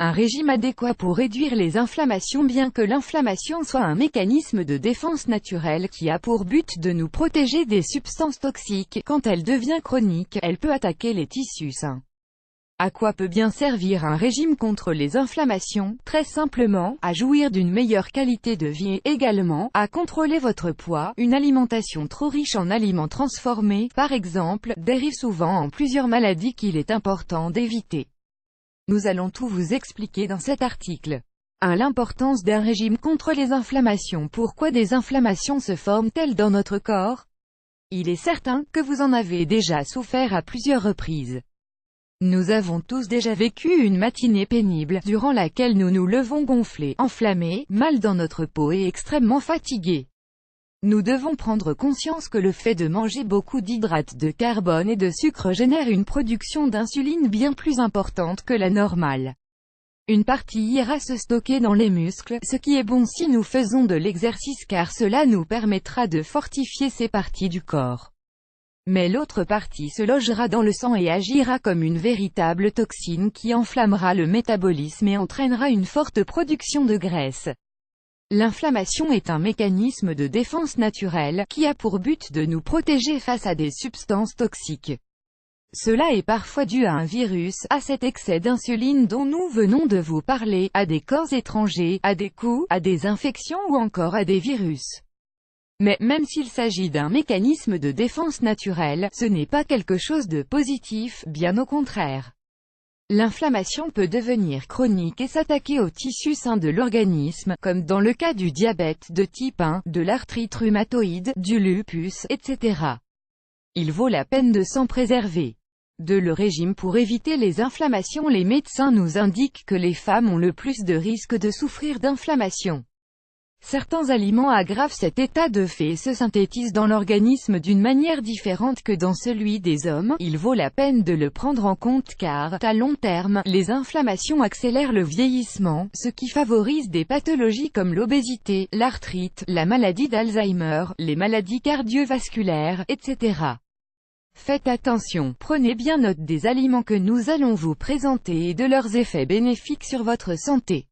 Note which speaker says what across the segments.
Speaker 1: Un régime adéquat pour réduire les inflammations. Bien que l'inflammation soit un mécanisme de défense naturel qui a pour but de nous protéger des substances toxiques, quand elle devient chronique, elle peut attaquer les tissus sains. À quoi peut bien servir un régime contre les inflammations? Très simplement, à jouir d'une meilleure qualité de vie et également, à contrôler votre poids. Une alimentation trop riche en aliments transformés, par exemple, dérive souvent en plusieurs maladies qu'il est important d'éviter. Nous allons tout vous expliquer dans cet article. 1. L'importance d'un régime contre les inflammations. Pourquoi des inflammations se forment-elles dans notre corps? Il est certain que vous en avez déjà souffert à plusieurs reprises. Nous avons tous déjà vécu une matinée pénible, durant laquelle nous nous levons gonflés, enflammés, mal dans notre peau et extrêmement fatigués. Nous devons prendre conscience que le fait de manger beaucoup d'hydrates de carbone et de sucre génère une production d'insuline bien plus importante que la normale. Une partie ira se stocker dans les muscles, ce qui est bon si nous faisons de l'exercice car cela nous permettra de fortifier ces parties du corps. Mais l'autre partie se logera dans le sang et agira comme une véritable toxine qui enflammera le métabolisme et entraînera une forte production de graisse. L'inflammation est un mécanisme de défense naturelle, qui a pour but de nous protéger face à des substances toxiques. Cela est parfois dû à un virus, à cet excès d'insuline dont nous venons de vous parler, à des corps étrangers, à des coups, à des infections ou encore à des virus. Mais, même s'il s'agit d'un mécanisme de défense naturelle, ce n'est pas quelque chose de positif, bien au contraire. L'inflammation peut devenir chronique et s'attaquer aux tissus sains de l'organisme, comme dans le cas du diabète de type 1, de l'arthrite rhumatoïde, du lupus, etc. Il vaut la peine de s'en préserver. 2. Le régime pour éviter les inflammations. Les médecins nous indiquent que les femmes ont le plus de risques de souffrir d'inflammation. Certains aliments aggravent cet état de fait et se synthétisent dans l'organisme d'une manière différente que dans celui des hommes. Il vaut la peine de le prendre en compte car, à long terme, les inflammations accélèrent le vieillissement, ce qui favorise des pathologies comme l'obésité, l'arthrite, la maladie d'Alzheimer, les maladies cardiovasculaires, etc. Faites attention, prenez bien note des aliments que nous allons vous présenter et de leurs effets bénéfiques sur votre santé.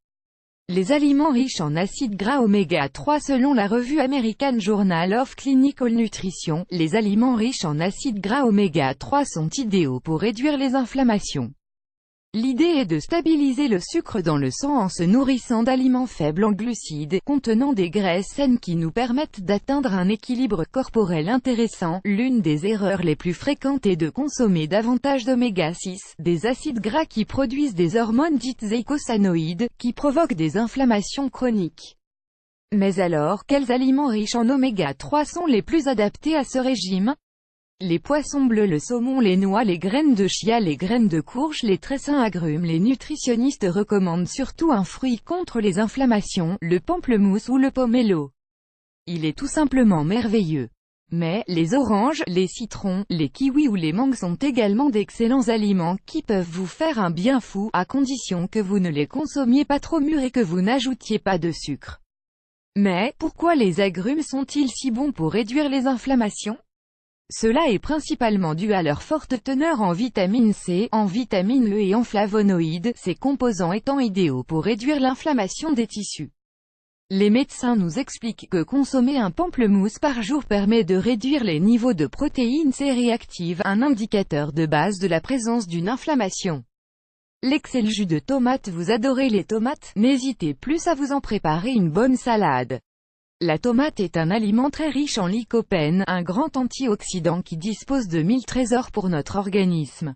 Speaker 1: Les aliments riches en acides gras oméga 3. Selon la revue American Journal of Clinical Nutrition, les aliments riches en acides gras oméga 3 sont idéaux pour réduire les inflammations. L'idée est de stabiliser le sucre dans le sang en se nourrissant d'aliments faibles en glucides, contenant des graisses saines qui nous permettent d'atteindre un équilibre corporel intéressant. L'une des erreurs les plus fréquentes est de consommer davantage d'oméga 6, des acides gras qui produisent des hormones dites eicosanoïdes, qui provoquent des inflammations chroniques. Mais alors, quels aliments riches en oméga 3 sont les plus adaptés à ce régime? Les poissons bleus, le saumon, les noix, les graines de chia, les graines de courge, les très sains agrumes. Les nutritionnistes recommandent surtout un fruit contre les inflammations, le pamplemousse ou le pomelo. Il est tout simplement merveilleux. Mais, les oranges, les citrons, les kiwis ou les mangues sont également d'excellents aliments qui peuvent vous faire un bien fou, à condition que vous ne les consommiez pas trop mûrs et que vous n'ajoutiez pas de sucre. Mais, pourquoi les agrumes sont-ils si bons pour réduire les inflammations? Cela est principalement dû à leur forte teneur en vitamine C, en vitamine E et en flavonoïdes, ces composants étant idéaux pour réduire l'inflammation des tissus. Les médecins nous expliquent que consommer un pamplemousse par jour permet de réduire les niveaux de protéines C réactives, un indicateur de base de la présence d'une inflammation. L'excellent jus de tomate. Vous adorez les tomates? N'hésitez plus à vous en préparer une bonne salade. La tomate est un aliment très riche en lycopène, un grand antioxydant qui dispose de 1000 trésors pour notre organisme.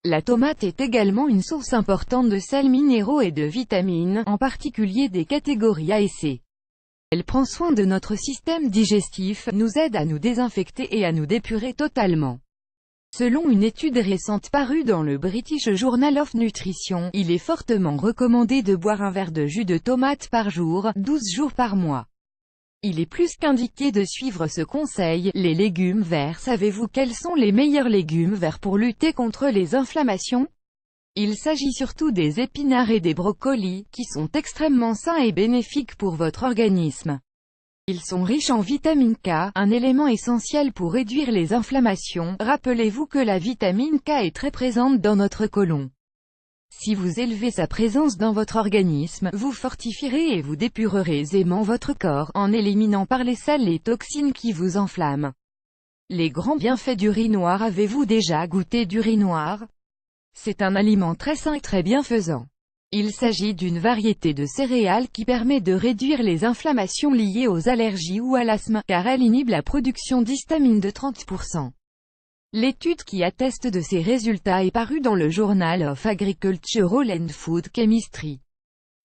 Speaker 1: La tomate est également une source importante de sels minéraux et de vitamines, en particulier des catégories A et C. Elle prend soin de notre système digestif, nous aide à nous désinfecter et à nous d'épurer totalement. Selon une étude récente parue dans le British Journal of Nutrition, il est fortement recommandé de boire un verre de jus de tomate par jour, 12 jours par mois. Il est plus qu'indiqué de suivre ce conseil. Les légumes verts. Savez-vous quels sont les meilleurs légumes verts pour lutter contre les inflammations? Il s'agit surtout des épinards et des brocolis, qui sont extrêmement sains et bénéfiques pour votre organisme. Ils sont riches en vitamine K, un élément essentiel pour réduire les inflammations. Rappelez-vous que la vitamine K est très présente dans notre côlon. Si vous élevez sa présence dans votre organisme, vous fortifierez et vous dépurerez aisément votre corps, en éliminant par les sels les toxines qui vous enflamment. Les grands bienfaits du riz noir. Avez-vous déjà goûté du riz noir? C'est un aliment très sain et très bienfaisant. Il s'agit d'une variété de céréales qui permet de réduire les inflammations liées aux allergies ou à l'asthme, car elle inhibe la production d'histamine de 30%. L'étude qui atteste de ces résultats est parue dans le Journal of Agricultural and Food Chemistry.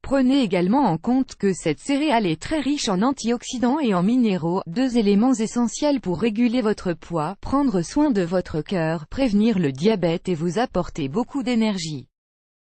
Speaker 1: Prenez également en compte que cette céréale est très riche en antioxydants et en minéraux, deux éléments essentiels pour réguler votre poids, prendre soin de votre cœur, prévenir le diabète et vous apporter beaucoup d'énergie.